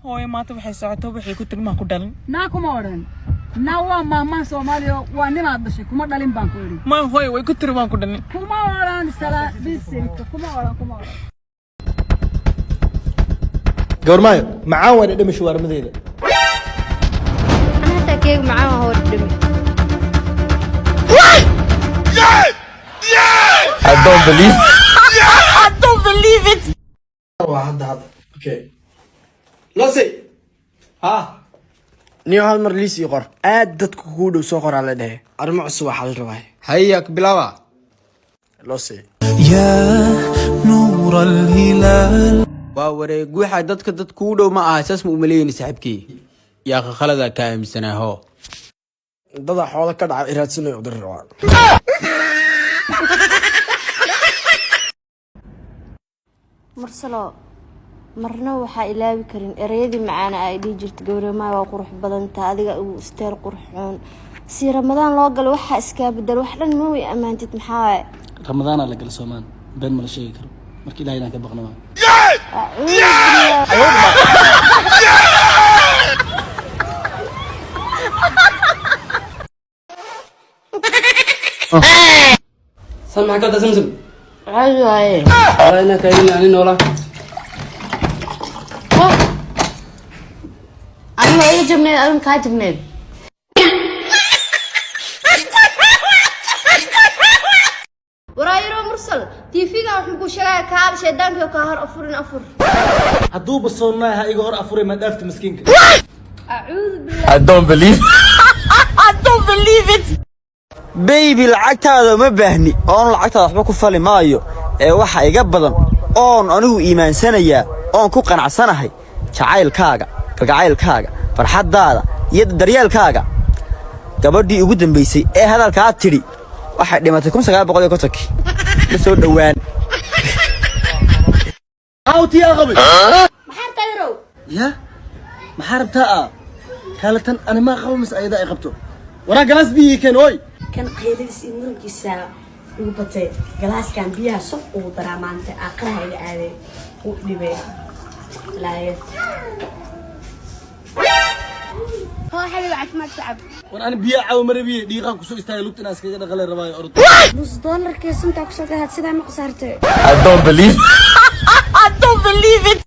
هوي ما تبحي ساعته وبحي كنت ما كدلن ناكم أورن نوا ما سوماليو وانما أدشي كم دلين بانكوري ما هوي ويكتر ما كدلن كم أورن سلا بيسيرك كم أورن قورمايو معاون إدم شوار مذيلة أنا تكيك معاه هو الدم I don't believe I don't believe it هذا اوكي لاسي ها نيو هالمر ليس يقر ددك ku dhow soo qor ala dhahay arimo cusub waxa la rabaa هياك بلاوا losay يا نور الهلال waa wareeg waxa dadka dad ku dhow ma aha saas ma u maleeyay saaxiibkii yaa khalada ka aaminsanaaho dada xoolo ka dhaca iraadsanay u diraa مرسلو مرنا waxaa ilaawi karin ereyadii macaan ay dhigi jirtay gowramaa waa qurux badan taa adiga uu isteel qurxoon si ramadaan loo gal waxa iska bedel wax dhan ma way amaantid maxaa ramadaan la gal Soomaan been ma la sheegi karo markii ilaahay ka baqnaa سامع كده زمزم ايوه انا كاين يعني نولا انا ايه جبني انا كاتبني ورايرو مرسل تيفيغا waxaan ku sheegay kaal sheedaanka ka hor afurin afur haduu basoonahay ha iga hor afuray ma dhaafta miskiinka a'uud billah I don't believe I don't believe it baby lacagtaada ma baahni oon lacagtaada waxba ku fali maayo ee waxa iga badan oon anigu iimaansanaya oon ku qanacsanahay jacaylkaaga kalgacaylkaaga farxadaada iyo daryeelkaaga gabadhii ugu dambeysay ee hadalka tiri waxay dhimatay 1950 ma soo dhawaan awti ya qabi maxaa tayro ya maxarabta kalatan ana ma qabo mas ayada ay qabto wara galas biyi kan oy كان قيدس إنه كيسا يبتة جلاس كان بيها صف ودرامانته أقرأ إلى هذا ودبي لا هو حلو عف ما تعب وانا انا بيا عاو مربي دقيقه كسو استاغ لوقت ناس كده غلي رباي اورد $1 كيس انت كسو هاد سدا ما قصرت I don't believe I don't believe it